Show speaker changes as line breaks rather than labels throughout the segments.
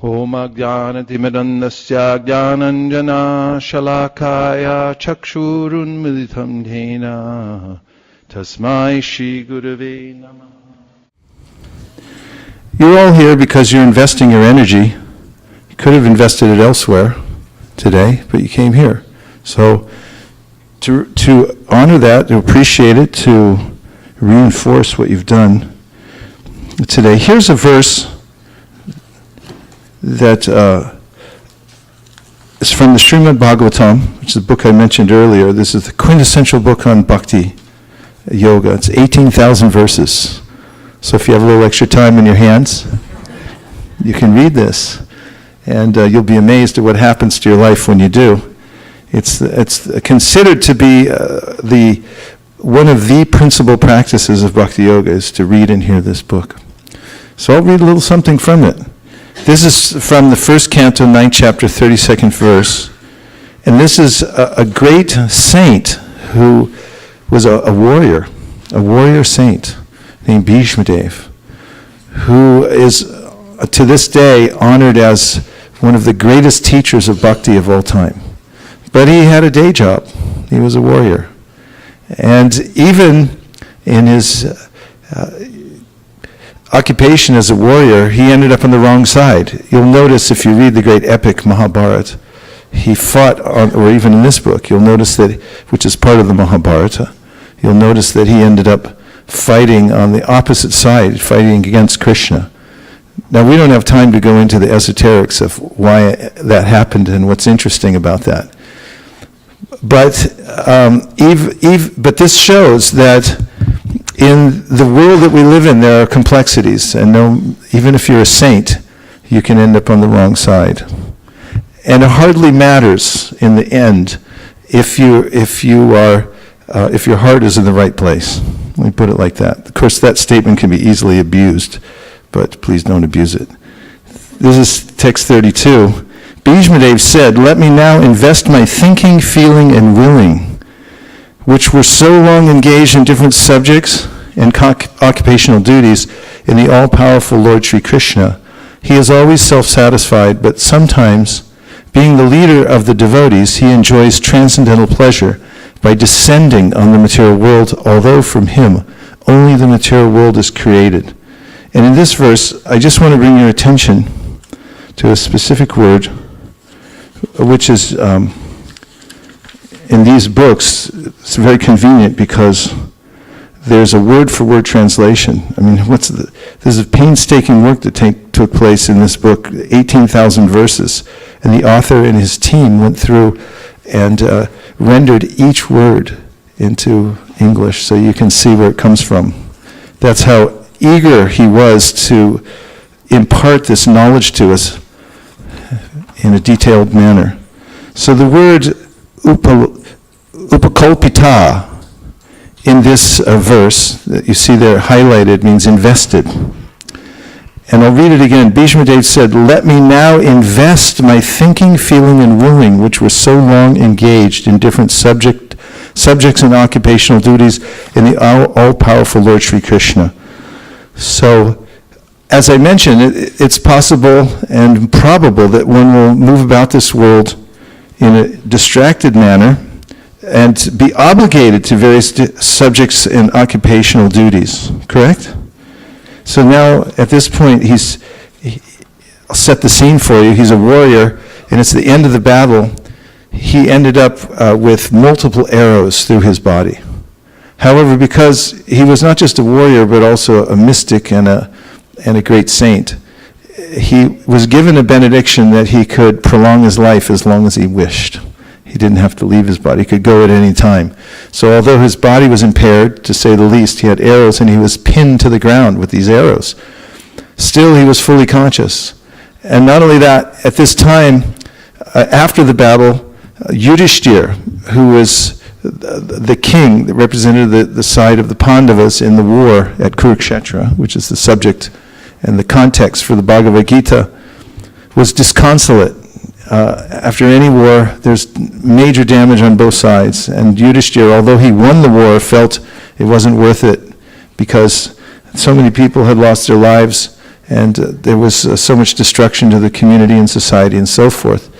Om Ajnanatimirandasya Jnananjana Shalakaya Chakshurunmilitam Dhena Tasmai Shri Gurave Namah. You're all here because you're investing your energy. You could have invested it elsewhere today, but you came here. So to honor that, to appreciate it, to reinforce what you've done today. Here's a verse that is from the Srimad Bhagavatam, which is a book I mentioned earlier. This is the quintessential book on bhakti yoga. It's 18,000 verses. So if you have a little extra time in your hands, you can read this, and you'll be amazed at what happens to your life when you do. It's considered to be one of the principal practices of bhakti yoga is to read and hear this book. So I'll read a little something from it. This is from the first canto, 9th chapter, 32nd verse. And this is a great saint who was a warrior saint named Bhishmadev, who is to this day honored as one of the greatest teachers of bhakti of all time. But he had a day job. He was a warrior. And even in his occupation as a warrior, he ended up on the wrong side. You'll notice if you read the great epic Mahabharata, he fought or even in this book, you'll notice that, which is part of the Mahabharata, you'll notice that he ended up fighting on the opposite side, fighting against Krishna. Now, we don't have time to go into the esoterics of why that happened and what's interesting about that. But but this shows that in the world that we live in, there are complexities, and even if you're a saint, you can end up on the wrong side. And it hardly matters in the end if your heart is in the right place. Let me put it like that. Of course, that statement can be easily abused, but please don't abuse it. This is text 32. Bhishmadev said, "Let me now invest my thinking, feeling, and willing, which were so long engaged in different subjects and occupational duties, in the all-powerful Lord Sri Krishna. He is always self-satisfied, but sometimes, being the leader of the devotees, he enjoys transcendental pleasure by descending on the material world, although from him only the material world is created." And in this verse, I just want to bring your attention to a specific word, which is in these books, it's very convenient because there's a word-for-word translation. I mean, there's a painstaking work that took place in this book, 18,000 verses, and the author and his team went through and rendered each word into English so you can see where it comes from. That's how eager he was to impart this knowledge to us in a detailed manner. So the word upakalpita in this verse that you see there highlighted means invested. And I'll read it again. Bhishmadev said, "Let me now invest my thinking, feeling, and willing, which were so long engaged in different subjects and occupational duties in the all-powerful Lord Sri Krishna." So, as I mentioned, it's possible and probable that one will move about this world in a distracted manner and be obligated to various subjects and occupational duties, correct? So now, at this point, I'll set the scene for you. He's a warrior, and it's the end of the battle. He ended up with multiple arrows through his body. However, because he was not just a warrior, but also a mystic and a great saint, he was given a benediction that he could prolong his life as long as he wished. He didn't have to leave his body. He could go at any time. So although his body was impaired, to say the least, he had arrows and he was pinned to the ground with these arrows. Still, he was fully conscious. And not only that, at this time, after the battle, Yudhishthir, who was the king that represented the side of the Pandavas in the war at Kurukshetra, which is the subject and the context for the Bhagavad Gita, was disconsolate. After any war, there's major damage on both sides. And Yudhishthir, although he won the war, felt it wasn't worth it because so many people had lost their lives And there was so much destruction to the community and society and so forth.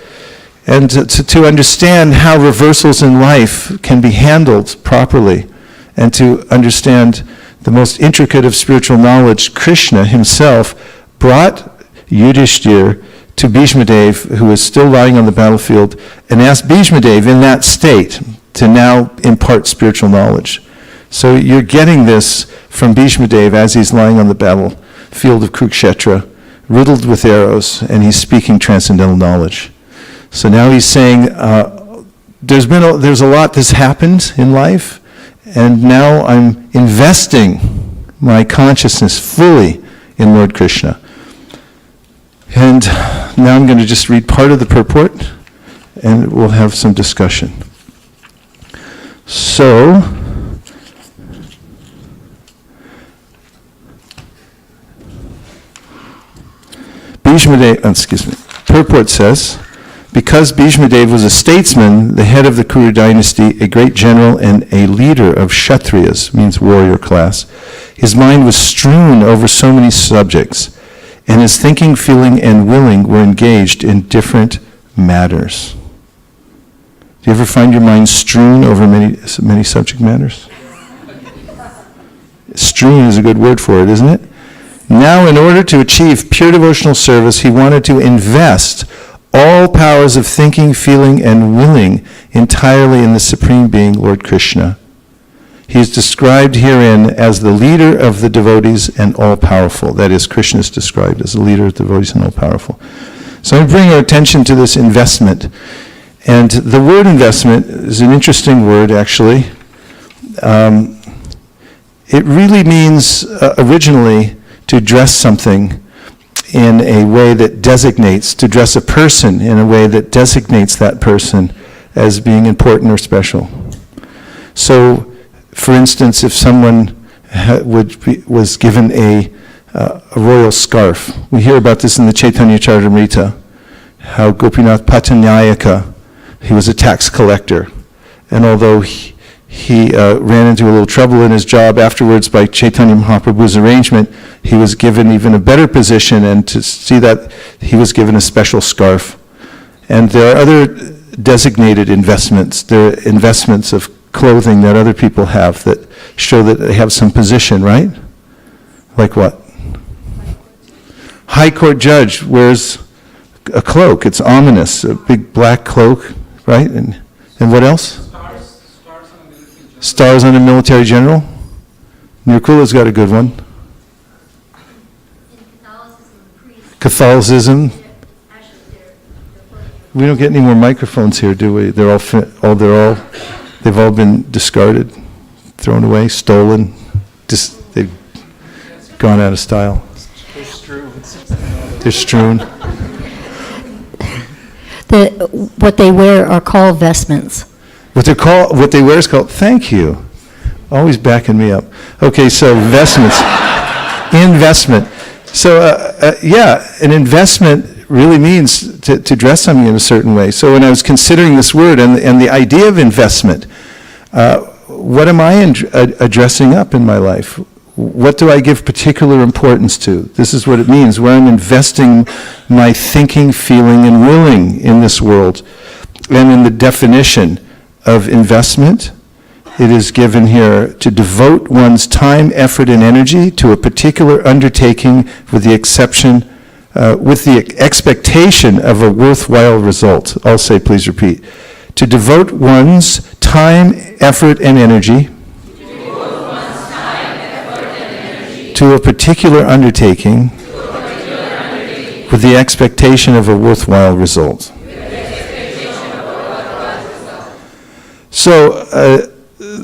And to understand how reversals in life can be handled properly, and to understand the most intricate of spiritual knowledge, Krishna himself brought Yudhishthir to Bhishmadev, who was still lying on the battlefield, and asked Bhishmadev in that state to now impart spiritual knowledge. So you're getting this from Bhishmadev as he's lying on the battlefield of Kurukshetra, riddled with arrows, and he's speaking transcendental knowledge. So now he's saying, there's a lot that's happened in life, and now I'm investing my consciousness fully in Lord Krishna. And now I'm going to just read part of the purport, and we'll have some discussion. So, purport says, because Bhishmadev was a statesman, the head of the Kuru dynasty, a great general, and a leader of Kshatriyas, means warrior class, his mind was strewn over so many subjects, and his thinking, feeling, and willing were engaged in different matters. Do you ever find your mind strewn over many subject matters? Strewn is a good word for it, isn't it? Now, in order to achieve pure devotional service, he wanted to invest all powers of thinking, feeling, and willing entirely in the Supreme Being, Lord Krishna. He is described herein as the leader of the devotees and all-powerful. That is, Krishna is described as the leader of the devotees and all-powerful. So I bring our attention to this investment. And the word investment is an interesting word, actually. It really means, originally, to dress something in a way that designates, to dress a person in a way that designates that person as being important or special. So, for instance, if someone was given a royal scarf, we hear about this in the Chaitanya Charitamrita, how Gopinath Patanyayaka, he was a tax collector, and although he ran into a little trouble in his job afterwards by Chaitanya Mahaprabhu's arrangement, he was given even a better position, and to see that he was given a special scarf. And there are other designated investments. There are investments of clothing that other people have that show that they have some position, right? Like what? High court judge wears a cloak. It's ominous, a big black cloak, right? And what else? Stars on a military general. Nirkula's got a good one. Catholicism. We don't get any more microphones here, do we? They've all been discarded, thrown away, stolen. They've gone out of style. They're strewn.
What they wear are called vestments.
What they wear is called, thank you. Always backing me up. Okay, so vestments. Investment. So, an investment really means to dress something in a certain way. So when I was considering this word and the idea of investment, what am I addressing up in my life? What do I give particular importance to? This is what it means, where I'm investing my thinking, feeling, and willing in this world. And in the definition of investment, it is given here to devote one's time, effort, and energy to a particular undertaking with the expectation of a worthwhile result. I'll say, please repeat. To devote one's time, effort, and energy to a particular undertaking with the expectation of a worthwhile result. So,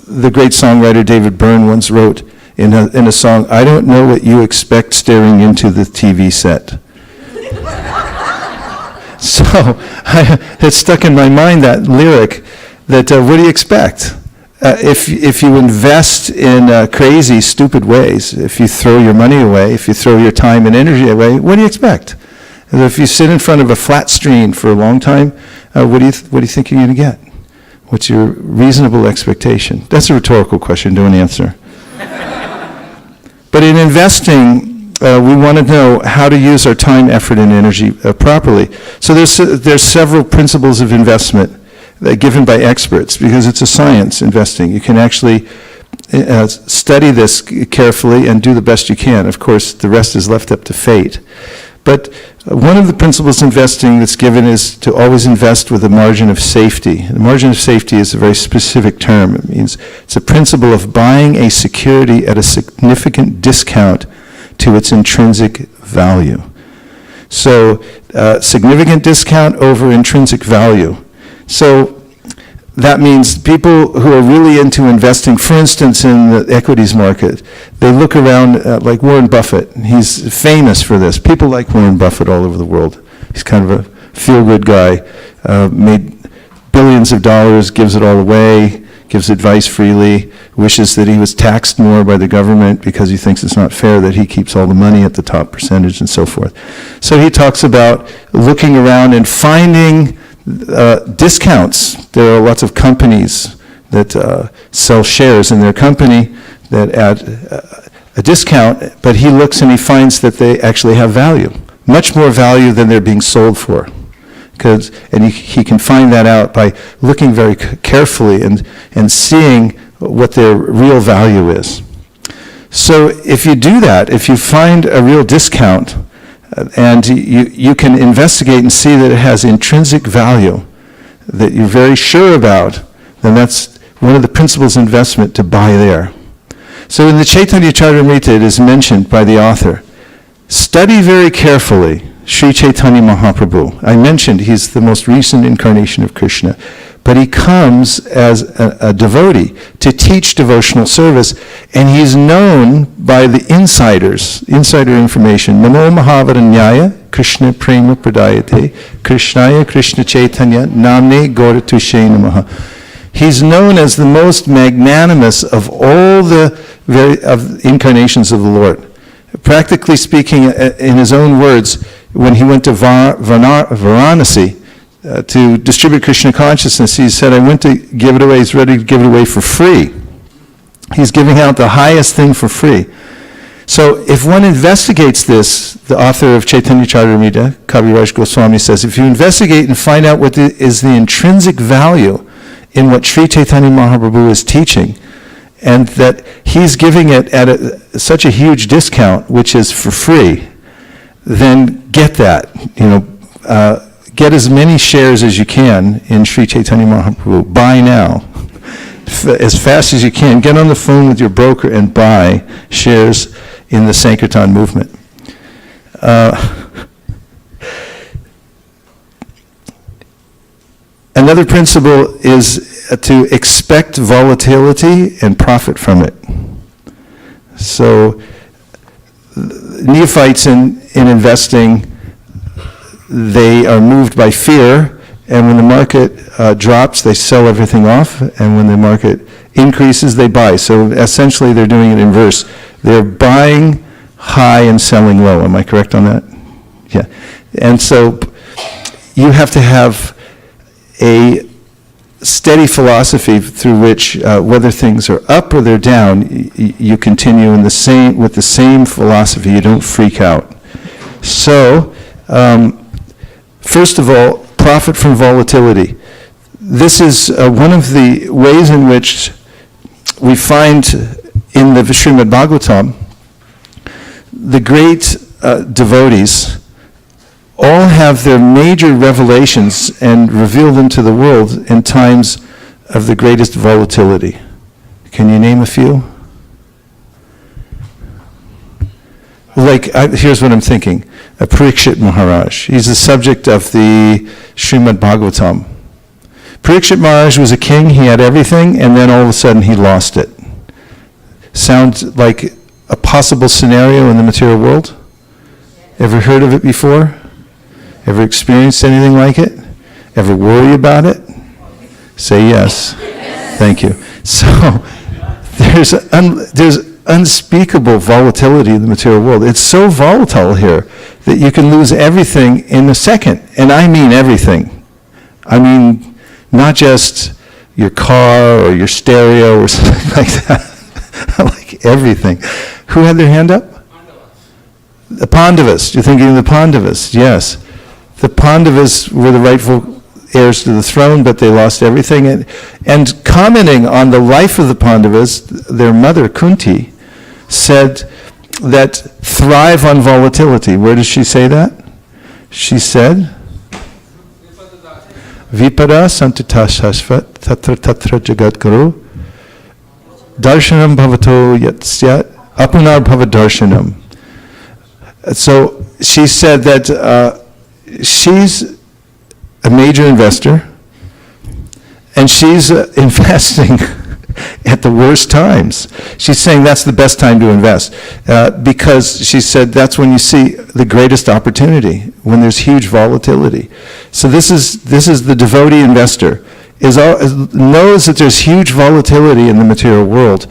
the great songwriter David Byrne once wrote in a song, I don't know what you expect staring into the TV set. So, it stuck in my mind, that lyric, that what do you expect? If you invest in crazy, stupid ways, if you throw your money away, if you throw your time and energy away, what do you expect? And if you sit in front of a flat screen for a long time, what do you think you're going to get? What's your reasonable expectation? That's a rhetorical question, don't answer. But in investing, we want to know how to use our time, effort, and energy properly. So there's several principles of investment given by experts, because it's a science, investing. You can actually study this carefully and do the best you can. Of course, the rest is left up to fate. But one of the principles of investing that's given is to always invest with a margin of safety. The margin of safety is a very specific term. It means it's a principle of buying a security at a significant discount to its intrinsic value. So, significant discount over intrinsic value. So, that means people who are really into investing, for instance, in the equities market, they look around like Warren Buffett. He's famous for this. People like Warren Buffett all over the world. He's kind of a feel-good guy, made billions of dollars, gives it all away, gives advice freely, wishes that he was taxed more by the government because he thinks it's not fair that he keeps all the money at the top percentage and so forth. So he talks about looking around and finding discounts. There are lots of companies that sell shares in their company that add a discount, but he looks and he finds that they actually have value, much more value than they're being sold for. And he can find that out by looking very carefully and seeing what their real value is. So if you do that, if you find a real discount, and you can investigate and see that it has intrinsic value that you're very sure about, then that's one of the principles of investment, to buy there. So in the Chaitanya Charitamrita, it is mentioned by the author, study very carefully Sri Chaitanya Mahaprabhu. I mentioned he's the most recent incarnation of Krishna, but he comes as a devotee to teach devotional service, and he's known by the insider information. Namo Mahavaranyaya Krishna Prema Pradayate Krishnaya Krishna Chaitanya Namne Gauratushe Namaha. He's known as the most magnanimous of all the incarnations of the Lord. Practically speaking, in his own words, when he went to Varanasi to distribute Krishna consciousness, he said, I went to give it away, he's ready to give it away for free. He's giving out the highest thing for free. So if one investigates this, the author of Chaitanya Charitamrita, Kaviraj Goswami, says, if you investigate and find out what is the intrinsic value in what Sri Chaitanya Mahaprabhu is teaching, and that he's giving it at such a huge discount, which is for free, then get that. Get as many shares as you can in Sri Chaitanya Mahaprabhu. Buy now. As fast as you can. Get on the phone with your broker and buy shares in the Sankirtan movement. Another principle is to expect volatility and profit from it. So neophytes in investing, they are moved by fear, and when the market drops, they sell everything off, and when the market increases, they buy. So essentially, they're doing it in reverse. They're buying high and selling low. Am I correct on that? Yeah. And so you have to have a steady philosophy through which, whether things are up or they're down, you continue with the same philosophy. You don't freak out. So, first of all, profit from volatility. This is one of the ways in which we find in the Srimad Bhagavatam, the great devotees all have their major revelations and reveal them to the world in times of the greatest volatility. Can you name a few? Here's what I'm thinking. Parikshit Maharaj. He's the subject of the Srimad Bhagavatam. Parikshit Maharaj was a king, he had everything, and then all of a sudden he lost it. Sounds like a possible scenario in the material world? Ever heard of it before? Ever experienced anything like it? Ever worry about it? Say yes. Thank you. So there's unspeakable volatility in the material world. It's so volatile here that you can lose everything in a second. And I mean everything. I mean not just your car or your stereo or something like that. Like everything. Who had their hand up? The Pandavas, you're thinking of the Pandavas, yes. The Pandavas were the rightful heirs to the throne, but they lost everything. And commenting on the life of the Pandavas, their mother, Kunti, said that thrive on volatility. Where does she say that? She said, Vipada santita shashvat tatra tatra jagat guru darshanam bhavato yatsya apunar bhavadarshanam. So she said that she's a major investor and she's investing at the worst times. She's saying that's the best time to invest because she said that's when you see the greatest opportunity, when there's huge volatility. So this is the devotee investor, knows that there's huge volatility in the material world,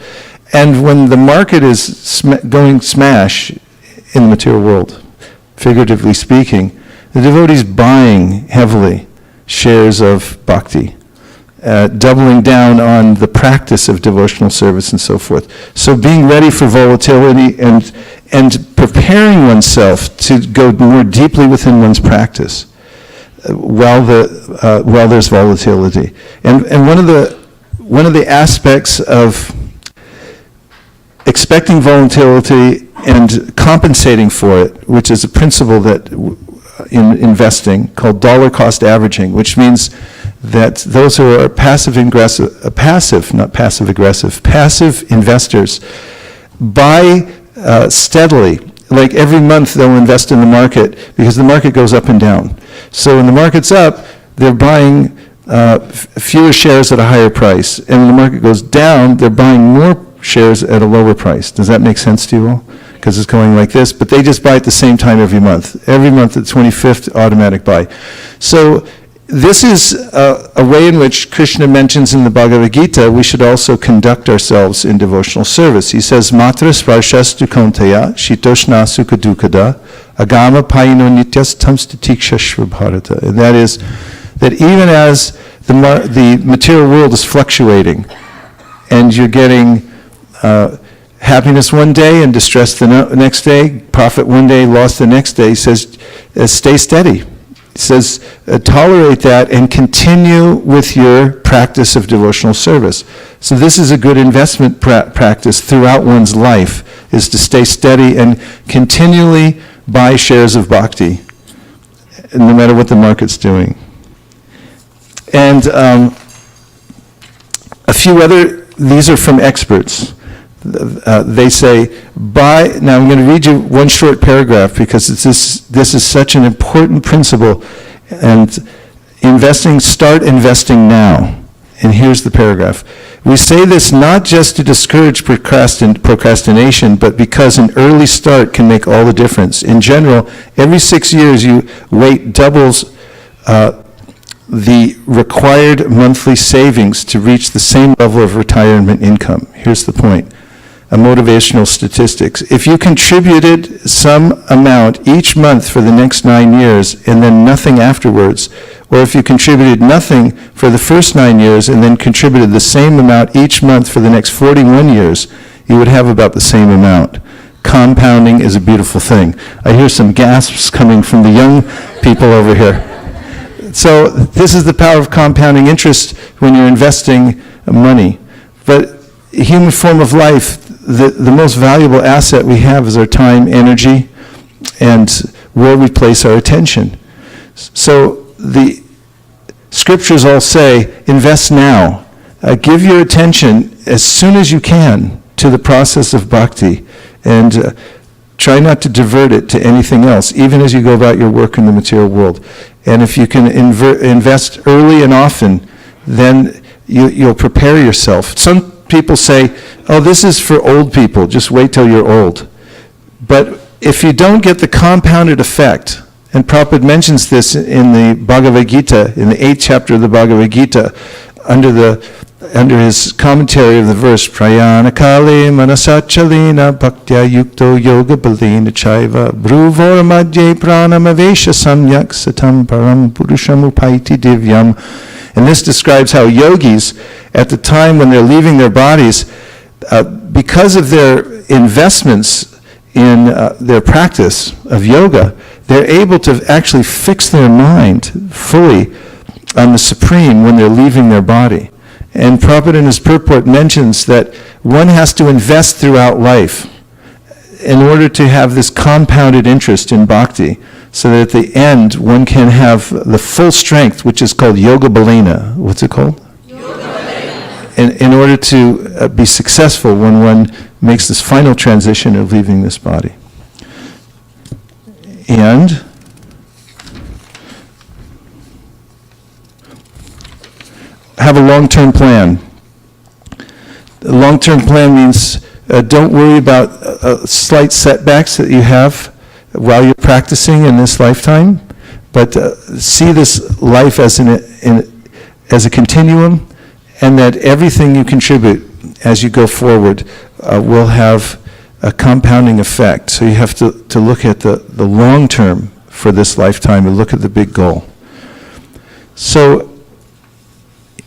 and when the market is going smash in the material world, figuratively speaking, the devotee's buying heavily shares of bhakti, doubling down on the practice of devotional service and so forth. So being ready for volatility and preparing oneself to go more deeply within one's practice while there's volatility. And one of the aspects of expecting volatility and compensating for it, which is a principle that in investing called dollar cost averaging, which means that those who are passive investors buy steadily. Like every month they'll invest in the market because the market goes up and down. So when the market's up, they're buying fewer shares at a higher price. And when the market goes down, they're buying more shares at a lower price. Does that make sense to you all? Because it's going like this, but they just buy at the same time every month. Every month at 25th, automatic buy. So this is a way in which Krishna mentions in the Bhagavad Gita we should also conduct ourselves in devotional service. He says, Matra svarshastu kauntaya shitoshna sukha dukada agama payino nityas tamstatikshashva bharata. And that is that even as the material world is fluctuating and you're getting happiness one day and distress the next day, profit one day, loss the next day, he says, stay steady. He says, tolerate that and continue with your practice of devotional service. So this is a good investment practice throughout one's life, is to stay steady and continually buy shares of bhakti, no matter what the market's doing. And a few other, these are from experts. They say, now I'm going to read you one short paragraph because this is such an important principle. And start investing now. And here's the paragraph. We say this not just to discourage procrastination, but because an early start can make all the difference. In general, every 6 years you wait doubles the required monthly savings to reach the same level of retirement income. Here's the point. A motivational statistics. If you contributed some amount each month for the next 9 years and then nothing afterwards, or if you contributed nothing for the first 9 years and then contributed the same amount each month for the next 41 years, you would have about the same amount. Compounding is a beautiful thing. I hear some gasps coming from the young people over here. So this is the power of compounding interest when you're investing money. But human form of life, the most valuable asset we have is our time, energy, and where we place our attention. So the scriptures all say, invest now. Give your attention as soon as you can to the process of bhakti, and try not to divert it to anything else, even as you go about your work in the material world. And if you can invest early and often, then you'll prepare yourself. Some people say, oh, this is for old people, just wait till you're old. But if you don't get the compounded effect, and Prabhupada mentions this in the Bhagavad Gita, in the 8th chapter of the Bhagavad Gita, under his commentary of the verse, Prayana kale manasachalina bhaktya yukto yoga balina chaiva bruvora madhye pranamavesha samyak satam param purusham upaiti divyam. And this describes how yogis, at the time when they're leaving their bodies, because of their investments in their practice of yoga, they're able to actually fix their mind fully on the Supreme when they're leaving their body. And Prabhupada in his purport mentions that one has to invest throughout life in order to have this compounded interest in bhakti, so that at the end one can have the full strength, which is called yoga balena. What's it called? Yoga balena. In order to be successful when one makes this final transition of leaving this body. And have a long-term plan. A long-term plan means don't worry about slight setbacks that you have while you're practicing in this lifetime, but see this life as as a continuum, and that everything you contribute as you go forward will have a compounding effect. So you have to look at the long term for this lifetime and look at the big goal. So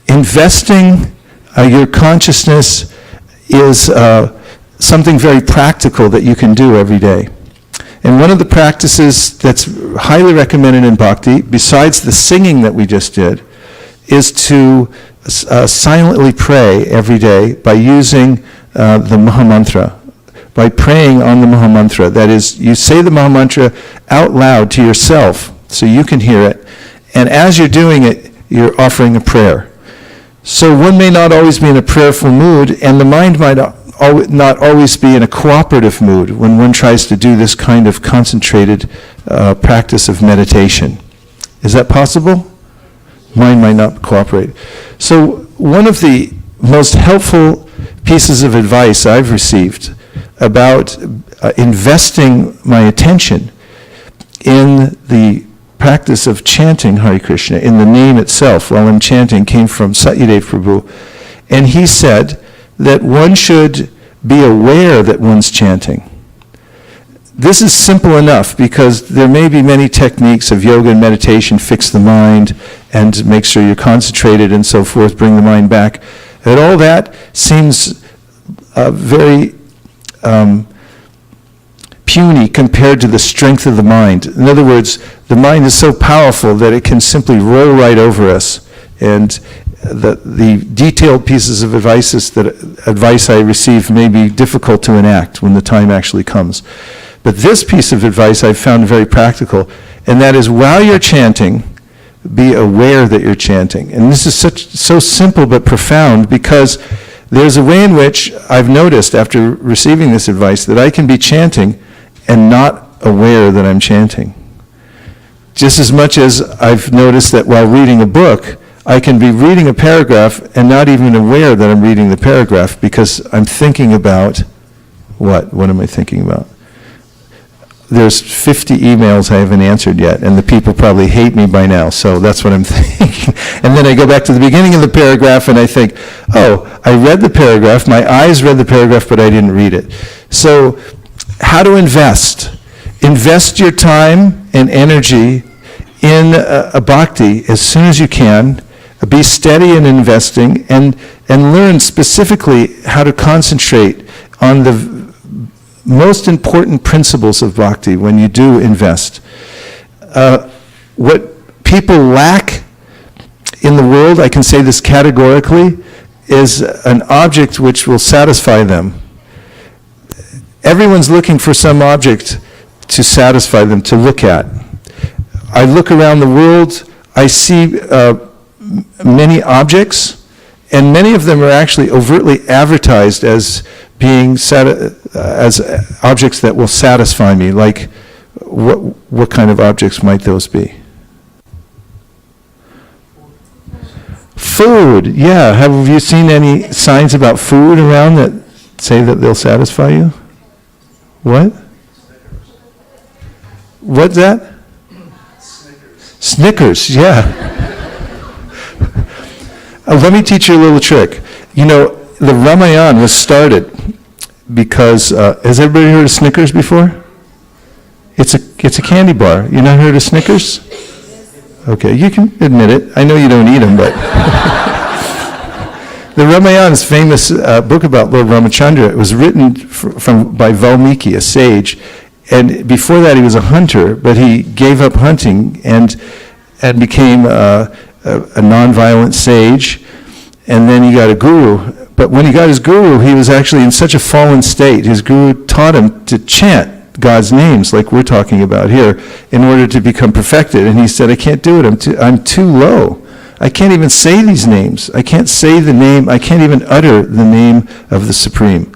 investing your consciousness is something very practical that you can do every day. And one of the practices that's highly recommended in bhakti, besides the singing that we just did, is to silently pray every day by using the Mahamantra, by praying on the Mahamantra. That is, you say the Mahamantra out loud to yourself so you can hear it, and as you're doing it, you're offering a prayer. So one may not always be in a prayerful mood, and the mind might not always be in a cooperative mood when one tries to do this kind of concentrated practice of meditation. Is that possible? Mind might not cooperate. So one of the most helpful pieces of advice I've received about investing my attention in the practice of chanting Hare Krishna, in the name itself, while I'm chanting, came from Satyadev Prabhu. And he said that one should be aware that one's chanting. This is simple enough because there may be many techniques of yoga and meditation, fix the mind and make sure you're concentrated and so forth, bring the mind back. And all that seems very puny compared to the strength of the mind. In other words, the mind is so powerful that it can simply roll right over us. And the detailed pieces of advice I receive may be difficult to enact when the time actually comes. But this piece of advice I've found very practical, and that is while you're chanting, be aware that you're chanting. And this is so simple but profound, because there's a way in which I've noticed after receiving this advice that I can be chanting and not aware that I'm chanting. Just as much as I've noticed that while reading a book, I can be reading a paragraph and not even aware that I'm reading the paragraph because I'm thinking about what? What am I thinking about? There's 50 emails I haven't answered yet, and the people probably hate me by now, so that's what I'm thinking. And then I go back to the beginning of the paragraph and I think, oh, I read the paragraph, my eyes read the paragraph, but I didn't read it. So how to invest? Invest your time and energy in a bhakti as soon as you can. Be steady in investing and learn specifically how to concentrate on the most important principles of bhakti when you do invest. What people lack in the world, I can say this categorically, is an object which will satisfy them. Everyone's looking for some object to satisfy them, to look at. I look around the world, I see many objects, and many of them are actually overtly advertised as being as objects that will satisfy me. Like, what kind of objects might those be? Food, yeah. Have you seen any signs about food around that say that they'll satisfy you? What? What's that? Snickers, yeah. Let me teach you a little trick. You know, the Ramayana was started because, has everybody heard of Snickers before? It's a candy bar. You not heard of Snickers? Okay, you can admit it. I know you don't eat them, but The Ramayana is a famous book about Lord Ramachandra. It was written by Valmiki, a sage. And before that, he was a hunter, but he gave up hunting and became a non-violent sage. And then he got a guru. But when he got his guru, he was actually in such a fallen state. His guru taught him to chant God's names, like we're talking about here, in order to become perfected. And he said, I can't do it. I'm too low. I can't even say these names. I can't say the name. I can't even utter the name of the Supreme.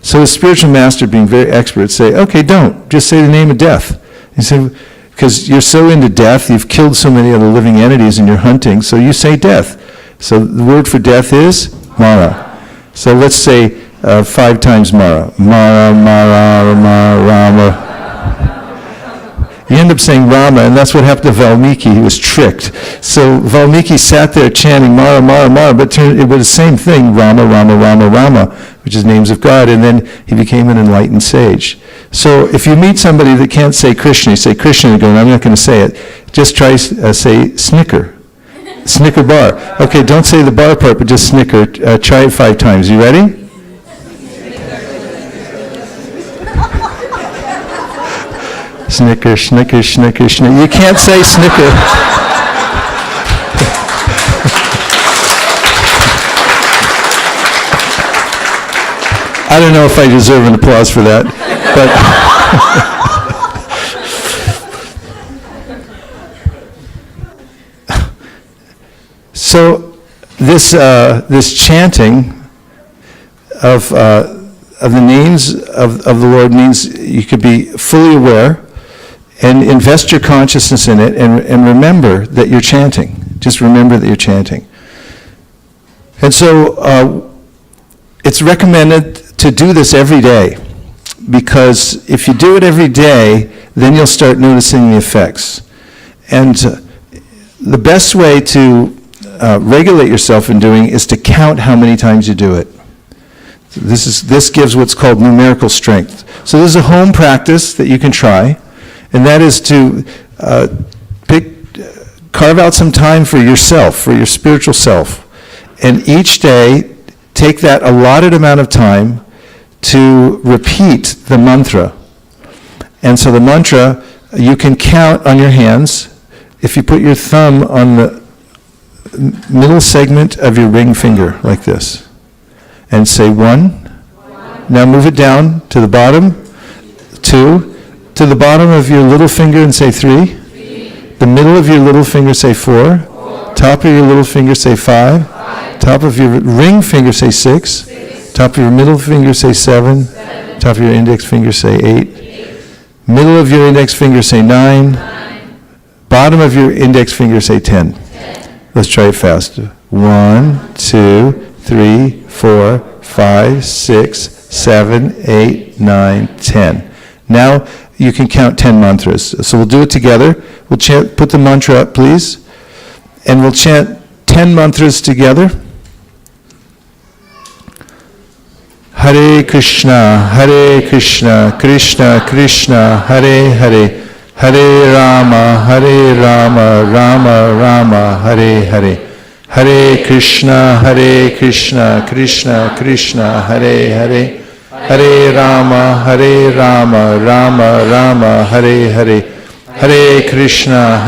So the spiritual master, being very expert, say, okay, don't. Just say the name of death. He said, because you're so into death, you've killed so many other living entities in your hunting, so you say death. So the word for death is Mara. So let's say 5 times Mara. Mara, Mara, Rama, Rama. You end up saying Rama, and that's what happened to Valmiki. He was tricked. So Valmiki sat there chanting Mara, Mara, Mara, but it was the same thing, Rama, Rama, Rama, Rama, which is names of God, and then he became an enlightened sage. So if you meet somebody that can't say Krishna, you say Krishna, and you go, I'm not going to say it. Just try say Snicker. Snicker bar. Okay, don't say the bar part, but just Snicker. Try it 5 times. You ready? Snicker, Snicker, Snicker, Snicker. You can't say Snicker. I don't know if I deserve an applause for that, but so this chanting of the names of the Lord means you could be fully aware and invest your consciousness in it and remember that you're chanting. Just remember that you're chanting. And so it's recommended to do this every day, because if you do it every day, then you'll start noticing the effects. And the best way to regulate yourself in doing is to count how many times you do it. This gives what's called numerical strength. So this is a home practice that you can try, and that is to carve out some time for yourself, for your spiritual self, and each day take that allotted amount of time to repeat the mantra. And so the mantra, you can count on your hands. If you put your thumb on the middle segment of your ring finger, like this, and say 1. Now move it down to the bottom. 2. To the bottom of your little finger and say 3. The middle of your little finger say 4. Top of your little finger say 5. Top of your ring finger say 6. Top of your middle finger say 7. Top of your index finger say 8. Middle of your index finger say 9. Bottom of your index finger say 10. Let's try it fast. 1, 2, 3, 4, 5, 6, 7, 8, 9, 10. Now you can count 10 mantras. So we'll do it together. We'll chant, put the mantra up, please. And we'll chant 10 mantras together. Hare Krishna, Krishna Krishna, Hare Hare, Hare Rama, Rama Rama, Hare Hare. Hare Krishna, Krishna Krishna, Hare Hare, Hare Rama, Rama Rama, Hare Hare. Hare Krishna,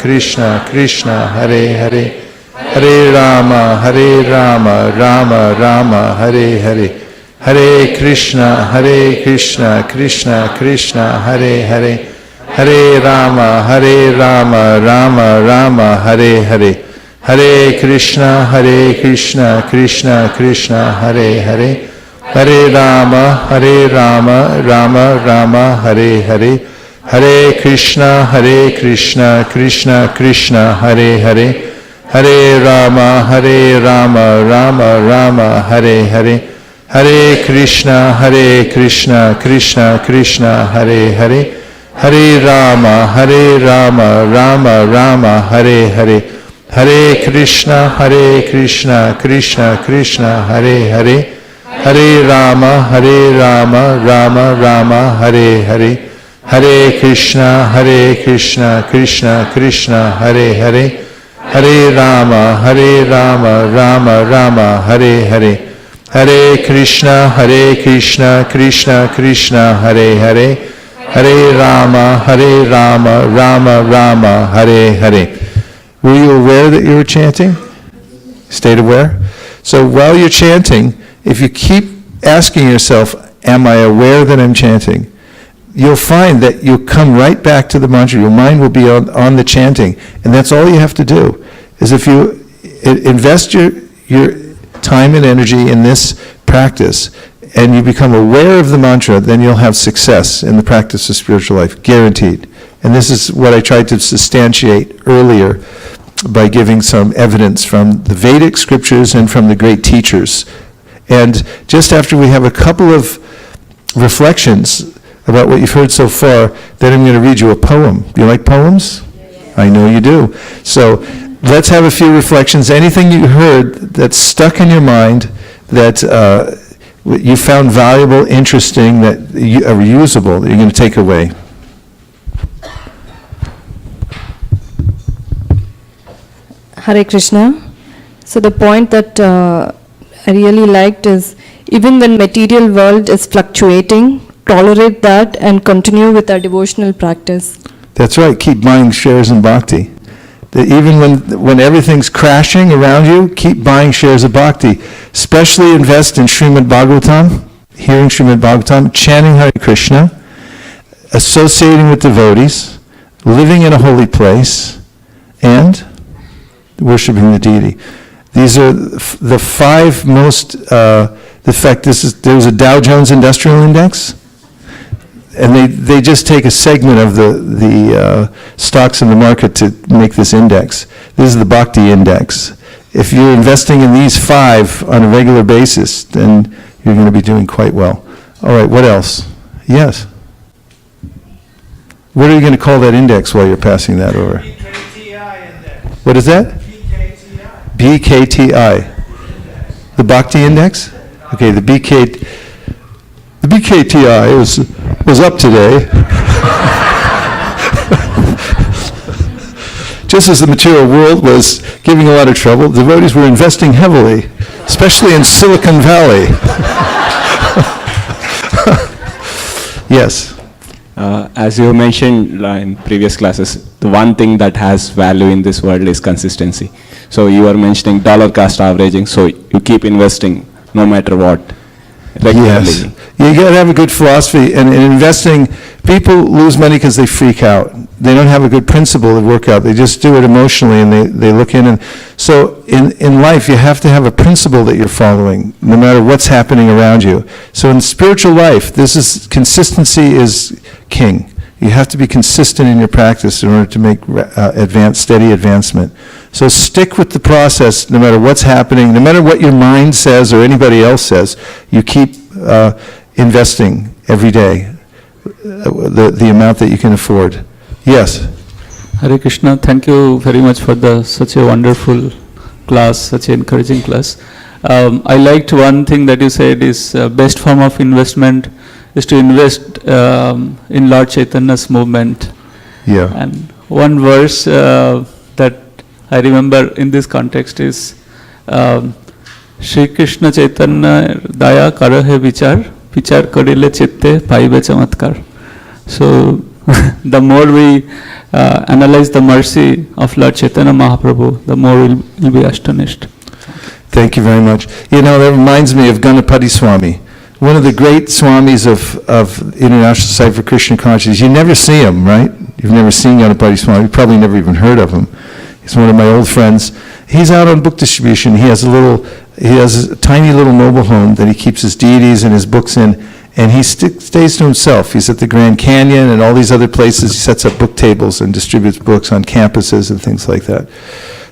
Krishna Krishna, Hare Hare. Hare Rama, Rama Rama, Hare Hare. Hare Krishna, Krishna Krishna, Hare Hare. Hare Rama, Rama Rama, Hare Hare. Hare Krishna, Krishna Krishna, Hare Hare. Hare Rama, Rama Rama, Hare Hare. Hare Krishna, Krishna Krishna, Hare Hare. Hare Rama, Rama Rama, Hare Hare. Hare Krishna, Krishna Krishna, Hare Hare. Hare Rama, Rama Rama, Hare Hare. Hare Krishna, Krishna Krishna, Hare Hare. Hare Rama, Rama Rama, Hare Hare. Hare Krishna, Krishna Krishna, Hare Hare. Hare Rama, Rama Rama, Hare Hare. Hare Krishna, Krishna Krishna, Hare Hare. Hare Rama, Rama Rama, Hare Hare. Were you aware that you were chanting? Stayed aware? So while you're chanting, if you keep asking yourself, am I aware that I'm chanting? You'll find that you'll come right back to the mantra. Your mind will be on the chanting. And that's all you have to do, is if you invest your time and energy in this practice, and you become aware of the mantra, then you'll have success in the practice of spiritual life, guaranteed. And this is what I tried to substantiate earlier by giving some evidence from the Vedic scriptures and from the great teachers. And just after we have a couple of reflections about what you've heard so far, then I'm going to read you a poem. Do you like poems? Yes. I know you do. So let's have a few reflections. Anything you heard that's stuck in your mind that you found valuable, interesting, that are usable, that you're going to take away.
Hare Krishna. So the point that I really liked is, even when material world is fluctuating, tolerate that and continue with our devotional practice.
That's right. Keep buying shares in bhakti. That even when everything's crashing around you, keep buying shares of bhakti. Especially invest in Srimad Bhagavatam, hearing Srimad Bhagavatam, chanting Hare Krishna, associating with devotees, living in a holy place, and worshiping the deity. These are the five most, in fact, there's a Dow Jones Industrial Index, and they just take a segment of the stocks in the market to make this index. This is the Bhakti Index. If you're investing in these five on a regular basis, then you're going to be doing quite well. All right, what else? Yes? What are you going to call that index while you're passing that over?
BKTI index.
What is that? BKTI. The Bhakti Index? Okay, the BKTI was up today. Just as the material world was giving a lot of trouble, devotees were investing heavily, especially in Silicon Valley. Yes.
As you mentioned in previous classes, the one thing that has value in this world is consistency. So you are mentioning dollar cost averaging, so you keep investing no matter what. Regularly.
Yes. You got to have a good philosophy. And in investing, people lose money because they freak out. They don't have a good principle to work out. They just do it emotionally, and they look in. And so in life, you have to have a principle that you're following, no matter what's happening around you. So in spiritual life, consistency is king. You have to be consistent in your practice in order to make steady advancement. So stick with the process no matter what's happening, no matter what your mind says or anybody else says. You keep investing every day the amount that you can afford. Yes?
Hare Krishna, thank you very much for such a wonderful class, such an encouraging class. I liked one thing that you said is best form of investment is to invest in Lord Chaitanya's movement.
Yeah.
And one verse that I remember in this context is Shri Krishna Chaitanya Daya Karahe Vichar Karile Chitte Paibe Chamatkar. So the more we analyze the mercy of Lord Chaitanya Mahaprabhu, the more we'll be astonished.
Thank you very much. You know, that reminds me of Ganapati Swami, one of the great Swamis of International Society for Krishna Consciousness. You never see him, right? You've never seen Ganapati Swami. You've probably never even heard of him. He's one of my old friends. He's out on book distribution. He has a tiny little mobile home that he keeps his deities and his books in, and he stays to himself. He's at the Grand Canyon and all these other places. He sets up book tables and distributes books on campuses and things like that.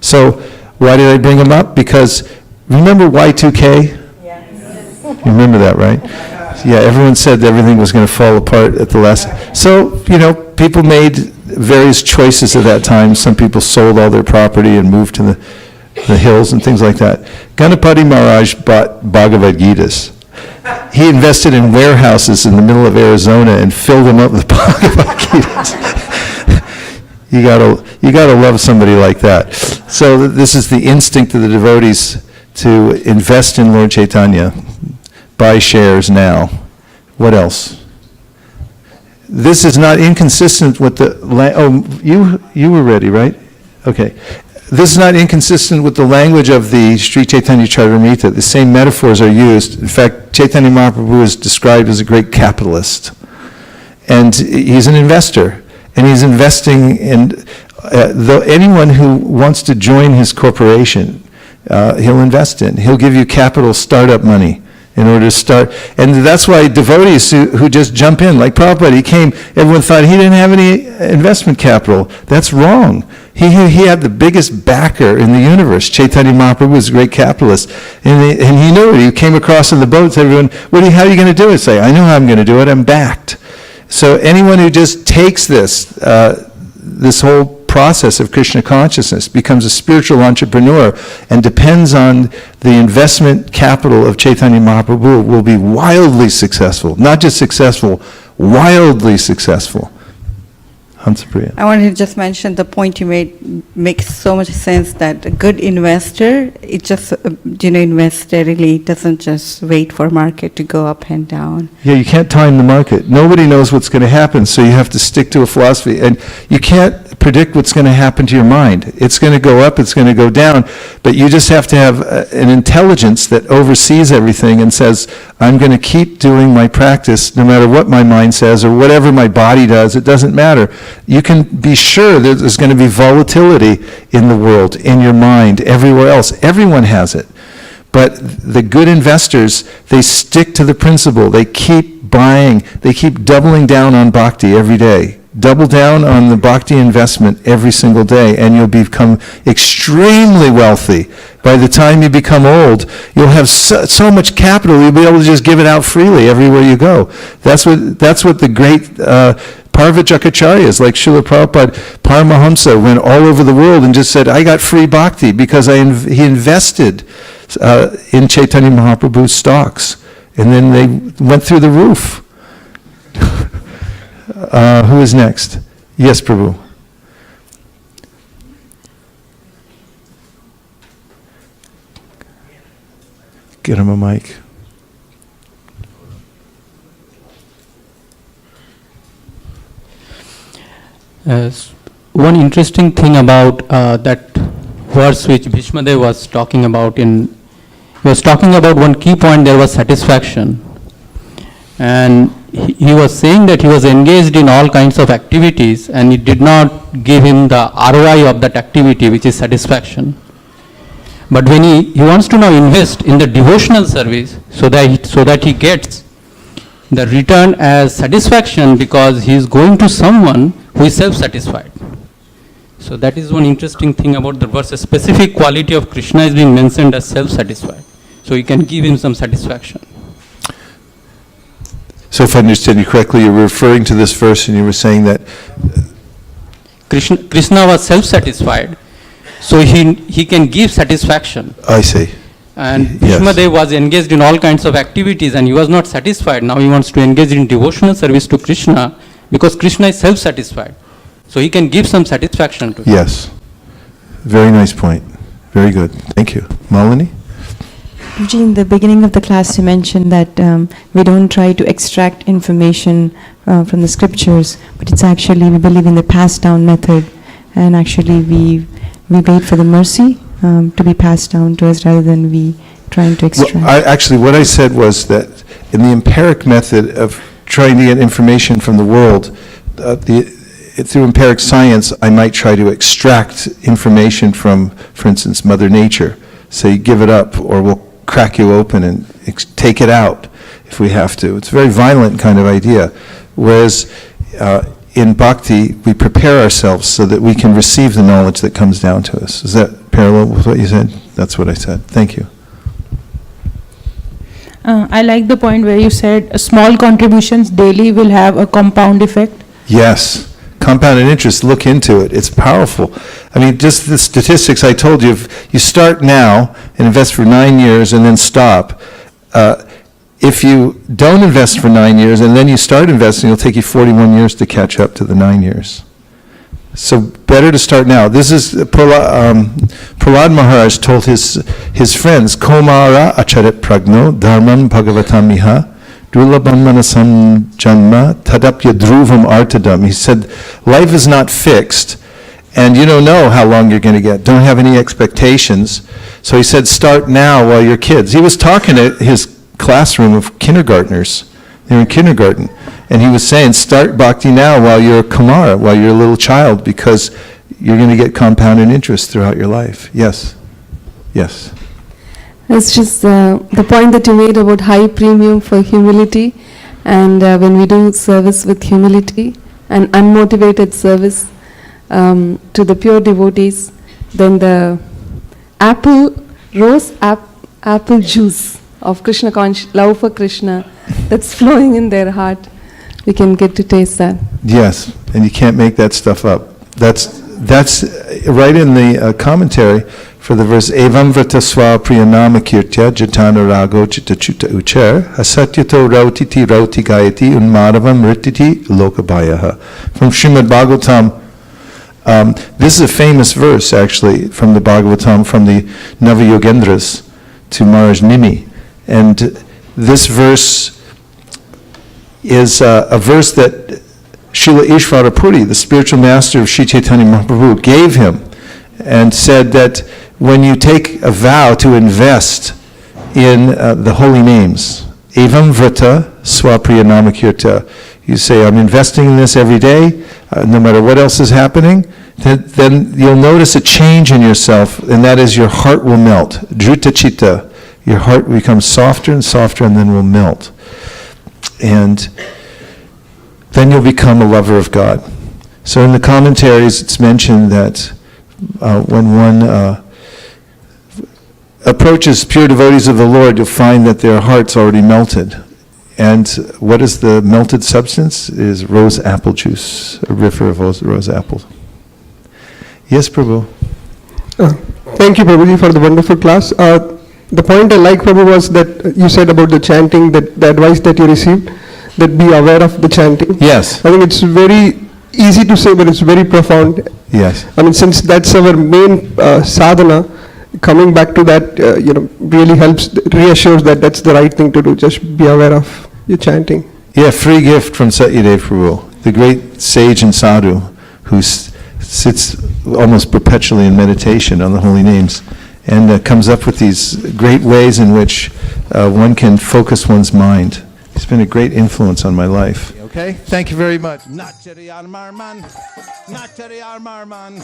So why did I bring him up? Because remember Y2K? Yes. You remember that, right? Yeah, everyone said everything was going to fall apart at the last. So, people made various choices at that time. Some people sold all their property and moved to the hills and things like that. Ganapati Maharaj bought Bhagavad Gitas. He invested in warehouses in the middle of Arizona and filled them up with Bhagavad Gitas. You gotta love somebody like that. So this is the instinct of the devotees to invest in Lord Chaitanya, buy shares now. What else? This is not inconsistent with the, you were ready, right? Okay. This is not inconsistent with the language of the Sri Chaitanya Charitamrita. The same metaphors are used. In fact, Chaitanya Mahaprabhu is described as a great capitalist. And he's an investor. And he's investing in, anyone who wants to join his corporation, he'll invest in. He'll give you capital startup money in order to start. And that's why devotees who just jump in, like Prabhupada, he came, everyone thought he didn't have any investment capital. That's wrong. He had the biggest backer in the universe. Chaitanya Mahaprabhu was a great capitalist. And he knew it. He came across in the boats, everyone, how are you going to do it? Say, I know how I'm going to do it. I'm backed. So anyone who just takes this whole process of Krishna consciousness, becomes a spiritual entrepreneur, and depends on the investment capital of Chaitanya Mahaprabhu, will be wildly successful. Not just successful, wildly successful. Hansapriya.
I wanted to just mention the point you made makes so much sense, that a good investor, it just, invests steadily, doesn't just wait for market to go up and down.
Yeah, you can't time the market. Nobody knows what's going to happen, so you have to stick to a philosophy. And you can't predict what's going to happen to your mind. It's going to go up, it's going to go down, but you just have to have an intelligence that oversees everything and says, I'm going to keep doing my practice no matter what my mind says or whatever my body does, it doesn't matter. You can be sure that there's going to be volatility in the world, in your mind, everywhere else. Everyone has it. But the good investors, they stick to the principle. They keep buying, they keep doubling down on bhakti every day. Double down on the bhakti investment every single day, and you'll become extremely wealthy. By the time you become old, you'll have so much capital, you'll be able to just give it out freely everywhere you go. That's what the great Parvajacacharyas, like Srila Prabhupada, Paramahamsa, went all over the world and just said, I got free bhakti because he invested in Chaitanya Mahaprabhu's stocks. And then they went through the roof. Who is next? Yes, Prabhu. Get him a mic.
One interesting thing about that verse which Bhishmadev was talking about, he was talking about one key point, there was satisfaction. And he was saying that he was engaged in all kinds of activities and it did not give him the ROI of that activity, which is satisfaction. But when he wants to now invest in the devotional service so that he gets the return as satisfaction, because he is going to someone who is self-satisfied. So that is one interesting thing about the verse. A specific quality of Krishna is being mentioned as self-satisfied. So you can give him some satisfaction.
So if I understand you correctly, you were referring to this verse and you were saying that
Krishna was self-satisfied, so he can give satisfaction.
I see.
And
Yes.
Bhishmadev was engaged in all kinds of activities and he was not satisfied. Now he wants to engage in devotional service to Krishna because Krishna is self-satisfied. So he can give some satisfaction to him.
Yes. Very nice point. Very good. Thank you. Malini?
Guruji, in the beginning of the class you mentioned that we don't try to extract information from the scriptures, but it's actually, we believe in the passed down method, and actually we wait for the mercy to be passed down to us rather than we trying to extract.
Well, what I said was that in the empiric method of trying to get information from the world, through empiric science, I might try to extract information from, for instance, Mother Nature. Say, give it up, or we'll crack you open and take it out if we have to. It's a very violent kind of idea. Whereas in bhakti, we prepare ourselves so that we can receive the knowledge that comes down to us. Is that parallel with what you said? That's what I said. Thank you.
I like the point where you said small contributions daily will have a compound effect.
Yes. Compounded interest, look into it. It's powerful. I mean, just the statistics I told you, if you start now and invest for 9 years and then stop, if you don't invest for 9 years and then you start investing, it'll take you 41 years to catch up to the 9 years. So better to start now. This is Prahlad Maharaj told his friends, Komara acharit pragno dharmam bhagavatamiha dulabam manasam janma tadapya dhruvam artadam. He said, life is not fixed, and you don't know how long you're going to get. Don't have any expectations. So he said, start now while you're kids. He was talking to his classroom of kindergartners. They were in kindergarten. And he was saying, start bhakti now while you're a Kumara, while you're a little child, because you're going to get compounded interest throughout your life. Yes. Yes.
It's just the point that you made about high premium for humility, and when we do service with humility and unmotivated service to the pure devotees, then the apple juice of Krishna love for Krishna that's flowing in their heart, we can get to taste that.
Yes, and you can't make that stuff up. That's right in the commentary for the verse, Evam vrata swa priyanama kirtya jatana rago chitta chuta ucher hasatyato rautiti rauti gayati unmadavam rititi lokabhayaha. From Srimad Bhagavatam. This is a famous verse, actually, from the Bhagavatam, from the Navayogendras to Maharaj Nimi. And this verse is a verse that Srila Ishvara Puri, the spiritual master of Sri Chaitanya Mahaprabhu, gave him and said that when you take a vow to invest in the holy names, Evam Vrata Swapriya Namakirta, you say, I'm investing in this every day, no matter what else is happening, then you'll notice a change in yourself, and that is your heart will melt. Druta Chitta, your heart becomes softer and softer and then will melt. And then you'll become a lover of God. So in the commentaries it's mentioned that when one approaches pure devotees of the Lord, you'll find that their heart's already melted. And what is the melted substance? It is rose apple juice, a river of rose apples. Yes, Prabhu.
Thank you, Prabhuji, for the wonderful class. The point I like, Prabhu, was that you said about the chanting, that the advice that you received, that be aware of the chanting.
Yes.
I think it's very easy to say, but it's very profound.
Yes.
I mean, since that's our main sadhana, coming back to that, really helps, reassures that that's the right thing to do. Just be aware of your chanting.
Yeah, free gift from Satyadev Prabhu, the great sage and sadhu who sits almost perpetually in meditation on the holy names, and comes up with these great ways in which one can focus one's mind. He's been a great influence on my life. Okay, thank you very much.
Nachari Armarman, Nachari Armarman,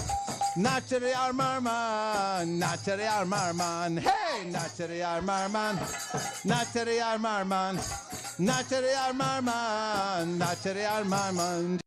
Nachari Armarman, Nachari Armarman, hey, Nachari Armarman, Nachari Armarman, Nachari Armarman, Nachari Armarman.